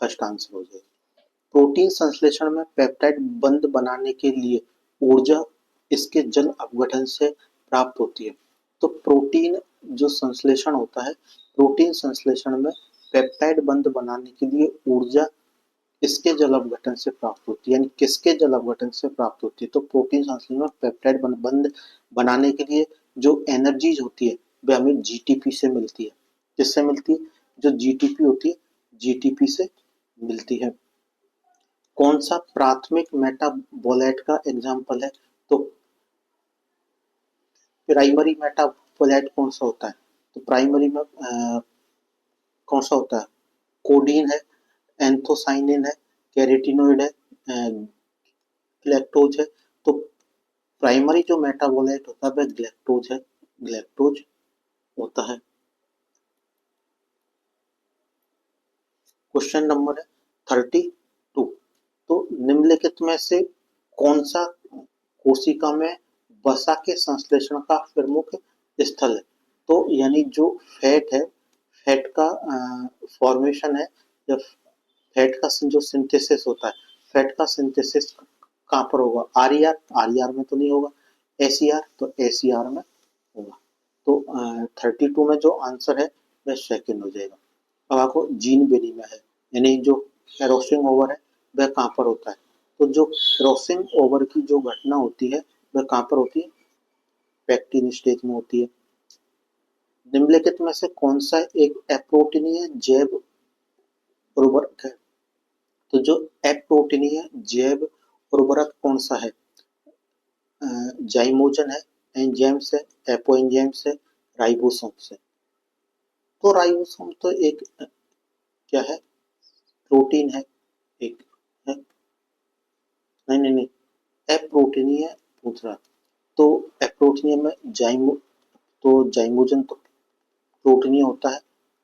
फर्स्ट आंसर हो जाएगा। प्रोटीन संश्लेषण में पेप्टाइड बंध बनाने के लिए ऊर्जा इसके जल अपघटन से प्राप्त होती है। तो प्रोटीन जो संश्लेषण होता है, प्रोटीन संश्लेषण में पेप्टाइड बंध बनाने के लिए ऊर्जा इसके जल अपघटन से प्राप्त होती है, यानी किसके जल अपघटन से प्राप्त होती है। तो प्रोटीन संश्लेषण में पेप्टाइड बंध बनाने के लिए जो एनर्जीज होती है वह हमें जीटीपी से मिलती है। किससे मिलती है, जो जीटीपी होती है जीटीपी से मिलती है। कौन सा प्राथमिक मेटाबोलाइट का एग्जाम्पल है। तो प्राइमरी मेटाबोलाइट कौन सा होता है, तो प्राइमरी में कौन सा होता है, कोडीन है, एंथोसाइनिन है, कैरोटीनॉइड है, लैक्टोज है, तो प्राइमरी जो मेटाबोलाइट होता है वह ग्लैक्टोज है, ग्लैक्टोज होता है। क्वेश्चन नंबर है 32। तो निम्नलिखित में से कौन सा कोशिका में वसा के संश्लेषण का प्रमुख स्थल है? तो यानी जो फैट है, फैट का फॉर्मेशन है, या फैट का जो सिंथेसिस होता है, फैट का सिंथेसिस कहाँ पर होगा? आर आर में तो नहीं होगा, एसीआर तो एसीआर में होगा। तो 32 में जो आंसर है वह सेकंड हो जाएगा। अब आपको जीन विनिमय है, यानी जो क्रॉसिंग ओवर है वह कहाँ पर होता है? तो जो क्रॉसिंग ओवर की जो घटना होती है वह कहाँ पर होती है? पैक्टिन स्टेज में होती है। निम्नलिखित में से कौन सा एक अप्रोटीनीय जैव उर्वरक है? तो जो अप्रोटीनीय जैव उर्वरक कौन सा है? जाइमोजन है, एंजाइम्स है, एपोएंजाइम्स है, राइबोसोम्स है। तो राइबोसोम तो एक क्या है? प्रोटीन है, एक है, नहीं नहीं नहीं, अप्रोटीनीय पूछ रहा। तो अप्रोटीनीय में जाइमोजन तो प्रोटीनीय होता है,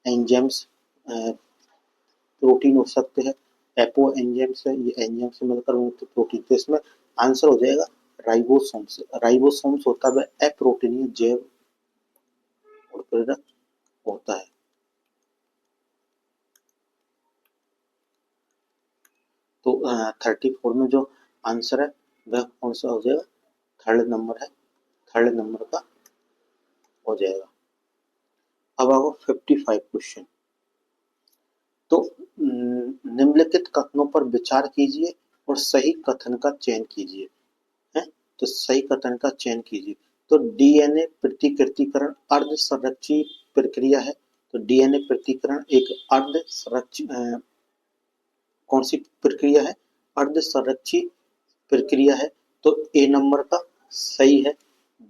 एंजाइम्स प्रोटीन हो सकते हैं, एपो एंजाइम्स है, ये एंजाइम से मिलकर तो प्रोटीन। तो इसमें आंसर हो जाएगा राइबोसोम्स। राइबोसोम्स होता है अप्रोटीनीय जैव उत्प्रेरक होता है। तो 34 में जो आंसर है वह कौन सा हो जाएगा? थर्ड नंबर है, थर्ड नंबर का हो जाएगा। अब आओ 55 क्वेश्चन। तो निम्नलिखित कथनों पर विचार कीजिए और सही कथन का चयन कीजिए। है, तो सही कथन का चयन कीजिए। तो डीएनए प्रतिकृतिकरण अर्ध संरक्षी प्रक्रिया है। तो डीएनए प्रतिकरण एक अर्ध संरक्षी कौन सी प्रक्रिया है? अर्ध संरक्षी प्रक्रिया है। तो ए नंबर का सही है।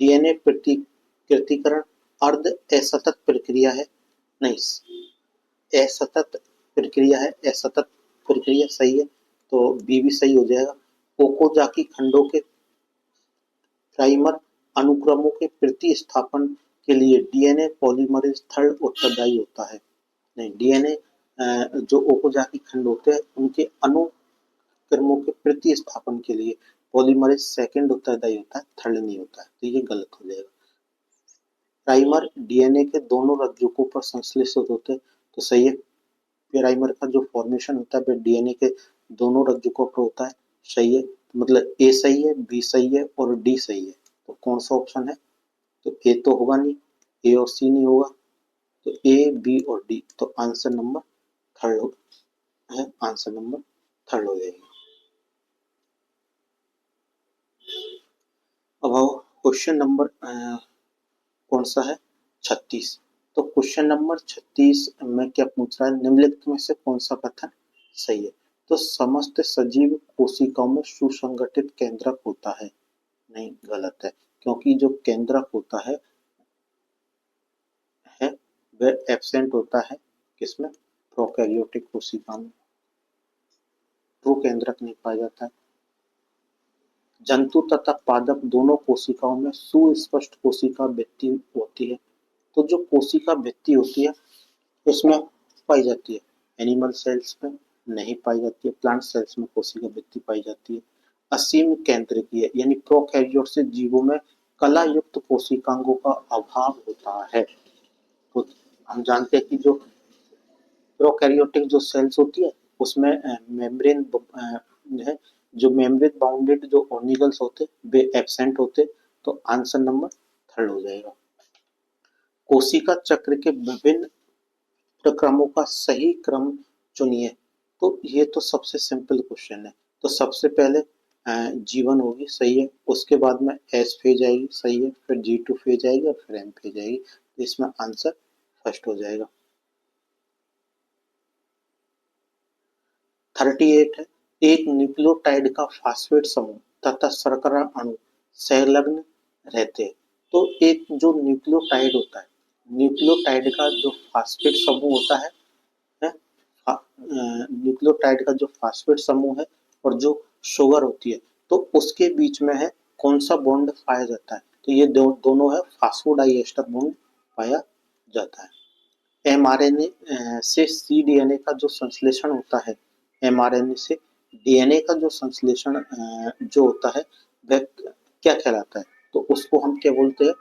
डीएनए प्रतिकृतिकरण अर्ध असतत प्रक्रिया है, नहीं असतत प्रक्रिया है, असतत प्रक्रिया सही है, तो बी भी सही हो जाएगा। ओकोजाकी खंडों के प्राइमर अनुक्रमों के प्रतिस्थापन के लिए डीएनए पॉलीमरेज थर्ड उत्तरदायी होता है। नहीं, डीएनए जो ओकोजाकी खंड होते हैं उनके अनुक्रमों के प्रतिस्थापन के लिए पॉलीमरेज सेकंड उत्तरदायी होता है, थर्ड नहीं होता है, तो ये गलत हो जाएगा। प्राइमर डीएनए के दोनों रज्जुकों पर संश्लेषित होते हैं, तो सही है। प्राइमर का जो फॉर्मेशन होता है वह डीएनए के दोनों रज्जुकों पर होता है, सही है। मतलब ए सही है, बी सही है और डी सही है। तो कौन सा ऑप्शन है? तो ए तो होगा नहीं, ए और सी नहीं होगा, तो ए बी और डी, तो आंसर नंबर थर्ड है, आंसर नंबर थर्ड हो जाएगा। अब आओ क्वेश्चन नंबर कौन सा है? 36। तो क्वेश्चन नंबर 36 में क्या पूछ रहा है? निम्नलिखित में से कौन सा कथन सही है? तो समस्त सजीव कोशिकाओं में सुसंगठित केंद्रक होता है, नहीं गलत है, क्योंकि जो केंद्रक होता है वह एब्सेंट होता है किसमें? प्रोकैरियोटिक कोशिका में, ट्रू केंद्रक नहीं पाया जाता है। जंतु तथा पादप दोनों कोशिकाओं में सुस्पष्ट कोशिका भित्ति होती है। तो जो कोशिका भित्ति होती है उसमें पाई जाती है, एनिमल सेल्स में नहीं पाई जाती है, प्लांट सेल्स में कोशिका भित्ति पाई जाती है। असीम केंद्रकीय यानी प्रोकैरियोटिक जीवों में कला युक्त कोशिकांगों का अभाव होता है। तो हम जानते हैं कि जो प्रोकैरियोटिक जो सेल्स होती है उसमें मेम्ब्रेन है, जो मेम्ब्रेन बाउंडेड जो ऑर्निगल्स होते वे एब्सेंट होते, तो आंसर नंबर थर्ड हो जाएगा। कोशिका चक्र के विभिन्न प्रक्रमों का सही क्रम चुनिए। तो ये तो सबसे सिंपल क्वेश्चन है। तो सबसे पहले G1 होगी, सही है, उसके बाद में S फेज आएगी, सही है, फिर G2 फेज आएगी और फिर M फेज आएगी, तो इसमें आंसर फर्स्ट हो जाएगा। 38 है, एक न्यूक्लियोटाइड का फास्फेट समूह तथा शर्करा अणु संलग्न रहते हैं। तो एक जो न्यूक्लियोटाइड होता है, न्यूक्लियोटाइड का जो फास्फेट समूह होता है, न्यूक्लियोटाइड का जो फास्फेट समूह है और जो शुगर होती है तो उसके बीच में है कौन सा बॉन्ड पाया जाता है, तो ये दोनों है फास्फोडाइएस्टर बॉन्ड पाया जाता है। एमआरएनए से cDNA का जो संश्लेषण होता है, एमआरएनए से डीएनए का जो संश्लेषण जो होता है वह क्या कहलाता है, तो उसको हम क्या बोलते हैं,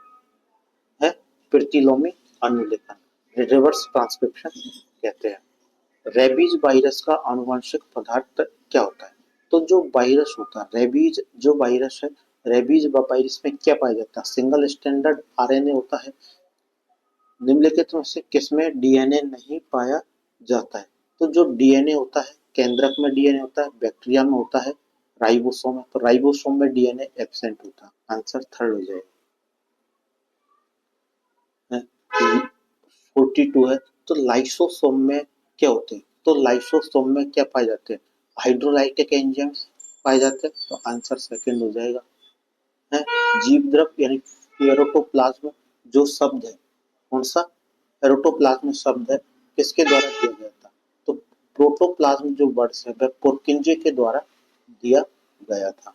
है प्रतिलोमी अनुलेखन, रिवर्स ट्रांसक्रिप्शन कहते हैं। रेबीज वायरस का आनुवंशिक पदार्थ क्या होता है, तो जो वायरस होता है रेबीज जो वायरस है, रेबीज वायरस में क्या पाया जाता है, सिंगल स्टैंडर्ड आरएनए होता है। निम्नलिखित में से किसमें डीएनए नहीं पाया जाता है, तो जो डीएनए होता है केंद्रक में डीएनए होता है, बैक्टीरिया में होता है, राइबोसोम में, तो राइबोसोम में डीएनए एब्सेंट होता है, आंसर थर्ड हो जाएगा। 42 है, तो लाइसोसोम में क्या होते हैं, तो लाइसोसोम में क्या पाए जाते हैं, हाइड्रोलाइटिक एंजाइम्स पाए जाते हैं, तो आंसर सेकंड हो जाएगा। है जीव द्रव यानी एरोटोप्लाज्म जो शब्द है, कौन सा एरोटोप्लाज्म शब्द है, किसके द्वारा दिया गया था, तो प्रोटोप्लाज्म जो वर्ड है वह पुरकिंजे के द्वारा दिया गया था।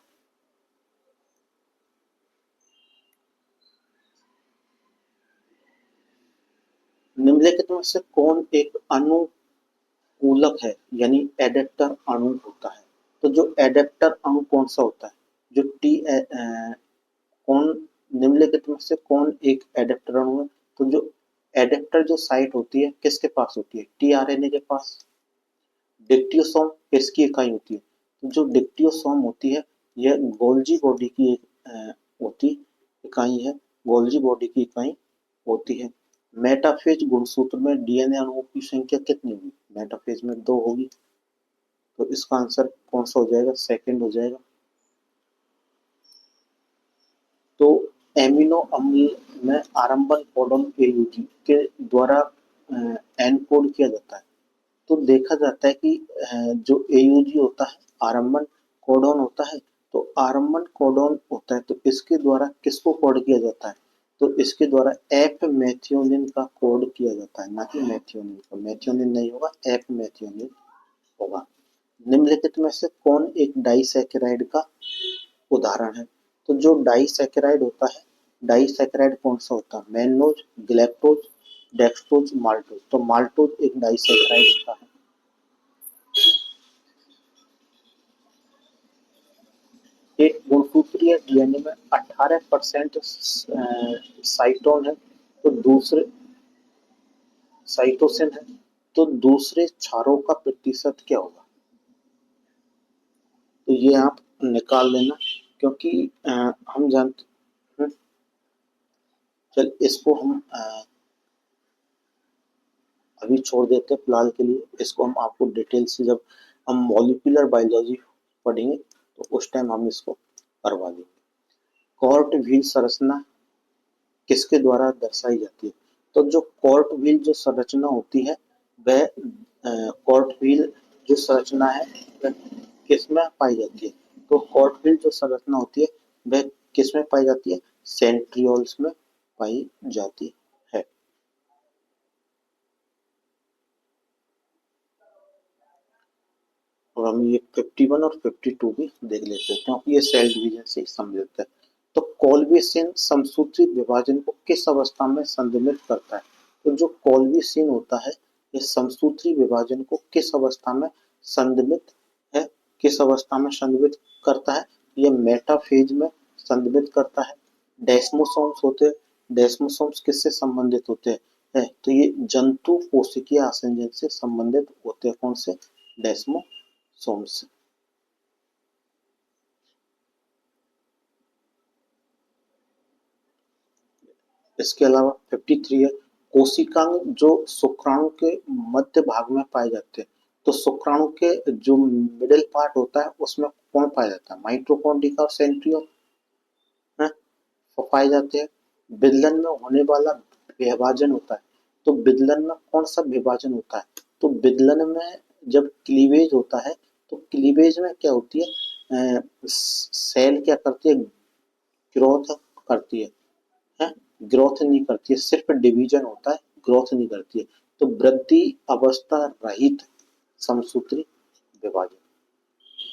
निम्नलिखित में से कौन एक अनुकूलक है यानी एडेप्टर अणु होता है, तो जो एडेप्टर अणु कौन सा होता है, जो कौन निम्नलिखित में से कौन एक एडेप्टर अणु है, तो जो एडेप्टर जो साइट होती है किसके पास होती है, टीआरएनए के पास। डिक्टियोसोम किसकी इकाई होती है, तो जो डिक्टियोसोम होती है यह गोल्जी बॉडी की एक होती इकाई है, गोल्जी बॉडी की इकाई होती है। मेटाफेज गुणसूत्र में डीएनए अणुओं की संख्या कितनी होगी, मेटाफेज में 2 होगी, तो इसका आंसर कौन सा हो जाएगा, सेकंड हो जाएगा। तो एमिनो अम्ल में आरंभन कोडन एयूजी के द्वारा एनकोड किया जाता है, तो देखा जाता है कि जो एयूजी होता है आरंभन कोडन होता है, तो आरंभन कोडन होता है, तो इसके द्वारा किसको कोड किया जाता है, तो इसके द्वारा एफ मेथियोनिन का कोड किया जाता है, ना कि मेथियोनिन का, मेथियोनिन नहीं होगा, एफ मेथियोनिन होगा। निम्नलिखित में से कौन एक डाइसैकेराइड का उदाहरण है, तो जो डाइसैकेराइड होता है, डाइसैकेराइड कौन सा होता है, मैनोज, ग्लैक्टोज, डेक्सट्रोज, माल्टोज, तो माल्टोज एक डाइसैकेराइड होता है। एक गुणसूत्रीय डीएनए में 18% साइटोन है, तो दूसरे साइटोसिन है, तो दूसरे क्षारों का प्रतिशत क्या होगा, तो ये आप निकाल लेना, क्योंकि हम जानते हैं, चल इसको हम अभी छोड़ देते हैं फिलहाल के लिए, इसको हम आपको डिटेल से जब हम मॉलिक्यूलर बायोलॉजी पढ़ेंगे तो उस टाइम हम इसको करवा देंगे। कॉर्ट व्हील संरचना किसके द्वारा दर्शाई जाती है, तो जो कॉर्ट व्हील जो संरचना होती है वह कॉर्ट व्हील जो संरचना है वह किसमें पाई जाती है, तो कॉर्ट व्हील जो संरचना होती है वह किसमें पाई जाती है, सेंट्रियोल्स में पाई जाती है। और हम ये 51 और 52 भी देख लेते हैं क्योंकि ये सेल डिवीजन से संबंधित है। तो कोल्बेसिन समसूत्री विभाजन को किस अवस्था में संदर्भित करता है, तो जो कोल्बेसिन होता है ये समसूत्री विभाजन को किस अवस्था में संदर्भित है, किस अवस्था में संदर्भित करता है, ये मेटाफेज में संदर्भित करता है। डेस्मोसोम्स होते हैं, डेस्मोसोम्स किससे संबंधित होते हैं, है तो ये जंतु कोशिकीय आसंजन से संबंधित होते हैं, कौन से, डेस्मोसोम्स। इसके अलावा 53 है, कोशिकांग जो शुक्राणु के मध्य भाग में पाए जाते हैं, तो शुक्राणु के जो मिडिल पार्ट होता है उसमें कौन पाया जाता है, माइटोकॉन्ड्रिया और सेंट्रियोल है वो पाए जाते हैं। विदलन में होने वाला विभाजन होता है, तो विदलन में कौन सा विभाजन होता है, तो विदलन में जब क्लीवेज होता है तो क्लीवेज में क्या होती है, सेल क्या करती है, ग्रोथ करती है, ग्रोथ नहीं करती है, सिर्फ डिवीजन होता है, ग्रोथ नहीं करती है, तो वृद्धि अवस्था रहित समसूत्री विभाजन।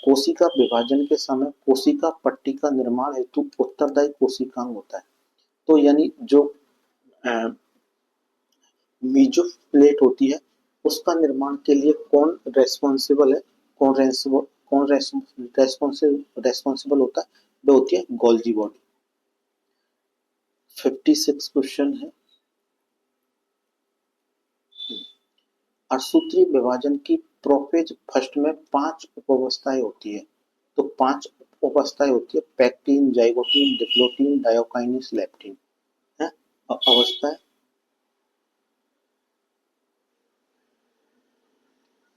कोशिका विभाजन के समय कोशिका पट्टी का निर्माण हेतु उत्तरदायी कोशिकांग होता है। तो यानी जो मीजोप्लेट होती है उसका निर्माण के लिए कौन रेस्पॉन्सिबल है, कौन रेस्पॉन्सिबल होता है, वो होती है गोल्जी बॉडी। 56 क्वेश्चन है। अर्धसूत्रीय विभाजन की प्रोफेज फर्स्ट में 5 उपावस्थाएं होती है। तो 5 उपावस्थाएं होती है, पैक्टीन, जाइगोटीन, डिप्लोटीन, डायोकाइनेस, लेप्टिन है अवस्था है।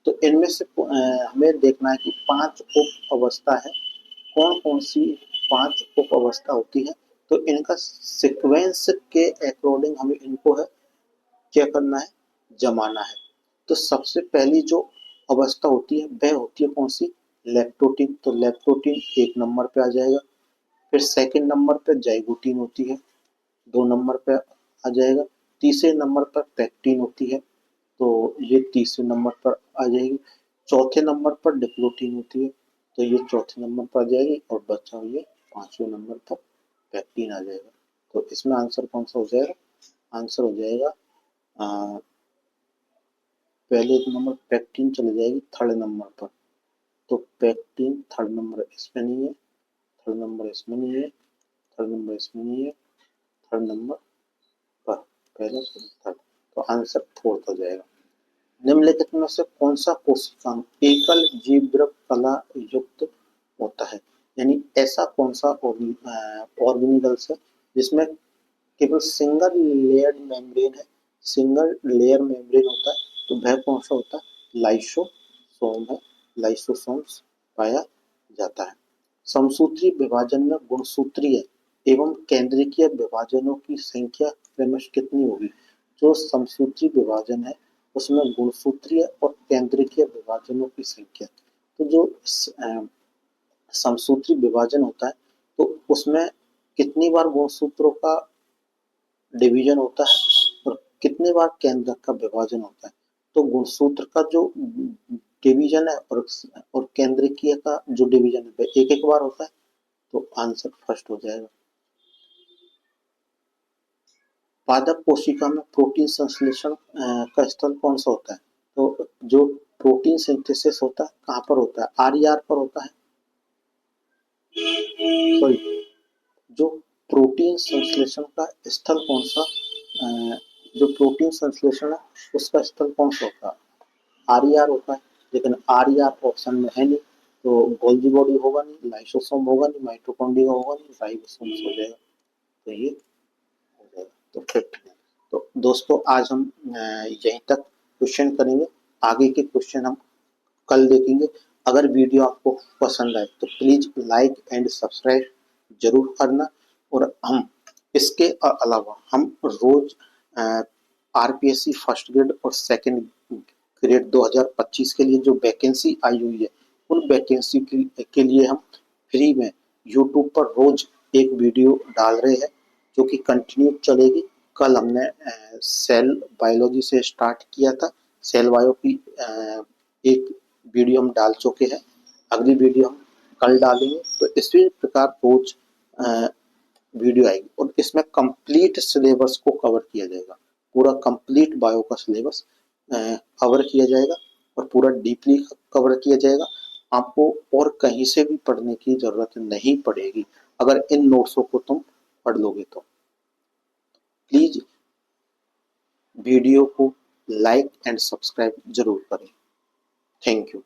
तो इनमें से हमें देखना है कि 5 उप अवस्था है, कौन कौन सी 5 उप अवस्था होती है। तो इनका सीक्वेंस के अकॉर्डिंग हमें इनको है क्या करना है, जमाना है। तो सबसे पहली जो अवस्था होती है वह होती है कौन सी, लैक्टोटीन। तो लैक्टोटीन 1 नंबर पे आ जाएगा। फिर सेकंड नंबर पे जाइगोटीन होती है, 2 नंबर पे आ जाएगा। तीसरे नंबर पर पैक्टीन होती है, तो ये तीसरे नंबर पर आ जाएगी। चौथे नंबर पर डिप्लोटीन होती है, तो ये चौथे नंबर पर आ जाएगी। और बचा हुआ 5वें नंबर पर पैक्टीन आ जाएगा। तो इसमें आंसर कौन सा हो जाएगा, आंसर हो जाएगा पहले नंबर पैक्टीन चली जाएगी थर्ड नंबर पर। तो पैक्टीन थर्ड नंबर इसमें नहीं है, थर्ड नंबर इसमें नहीं है, थर्ड नंबर इसमें नहीं है, थर्ड नंबर पर पहला थर्ड। तो आंसर फोर्थ हो जाएगा। निम्नलिखित में से कौन सा कोशिकांग एकल जीवद्रव कला युक्त होता है। यानी ऐसा कौन सा ऑर्गेनिकल्स है जिसमें केवल सिंगल लेयर मेम्ब्रेन है, सिंगल लेयर मेम्ब्रेन होता है। तो वह कौन सा होता है, लाइसोसोम है, लाइसोसोम्स पाया जाता है। समसूत्रीय विभाजन में गुणसूत्रीय एवं केंद्रकीय विभाजनों की संख्या क्रमश कितनी होगी। जो समसूत्रीय विभाजन है उसमें गुणसूत्रीय और केंद्रकीय विभाजनों की संख्या, तो जो समसूत्रीय विभाजन होता है तो उसमें कितनी बार गुणसूत्रों का डिवीजन होता है और कितने बार केंद्रक का विभाजन होता है। तो गुणसूत्र का जो डिवीजन है और केंद्रकीय का जो डिवीजन है एक एक बार होता है। तो आंसर फर्स्ट हो जाएगा। पादप कोशिका में प्रोटीन संश्लेषण का स्थल कौन सा होता है। तो जो प्रोटीन सिंथेसिस होता है कहाँ पर होता है, आरईआर पर होता है। सॉरी, जो प्रोटीन संश्लेषण का स्थल कौन सा, जो प्रोटीन संश्लेषण है उसका स्थल कौन सा होता है, आरईआर होता है। लेकिन आरईआर ऑप्शन में है नहीं, तो गोल्जी बॉडी होगा नहीं, लाइसोसोम होगा नहीं, माइटोकॉन्ड्रिया होगा नहीं, राइबोसोम्स हो जाएगा। तो ये हो जाएगा। तो फिफ्थ। तो दोस्तों आज हम यहीं तक क्वेश्चन करेंगे, आगे के क्वेश्चन हम कल देखेंगे। अगर वीडियो आपको पसंद आए तो प्लीज लाइक एंड सब्सक्राइब जरूर करना। और हम इसके अलावा हम रोज आरपीएससी फर्स्ट ग्रेड और सेकंड ग्रेड 2025 के लिए जो वैकेंसी आई हुई है उन वैकेंसी के लिए हम फ्री में यूट्यूब पर रोज एक वीडियो डाल रहे हैं जो कि कंटिन्यू चलेगी। कल हमने सेल बायोलॉजी से स्टार्ट किया था, सेल बायो की एक वीडियो हम डाल चुके हैं, अगली वीडियो हम कल डालेंगे। तो इसी प्रकार रोज वीडियो आएगी और इसमें कंप्लीट सिलेबस को कवर किया जाएगा, पूरा कंप्लीट बायो का सिलेबस कवर किया जाएगा और पूरा डीपली कवर किया जाएगा। आपको और कहीं से भी पढ़ने की जरूरत नहीं पड़ेगी अगर इन नोट्सों को तुम पढ़ लोगे तो। प्लीज वीडियो को लाइक एंड सब्सक्राइब जरूर करें। Thank you.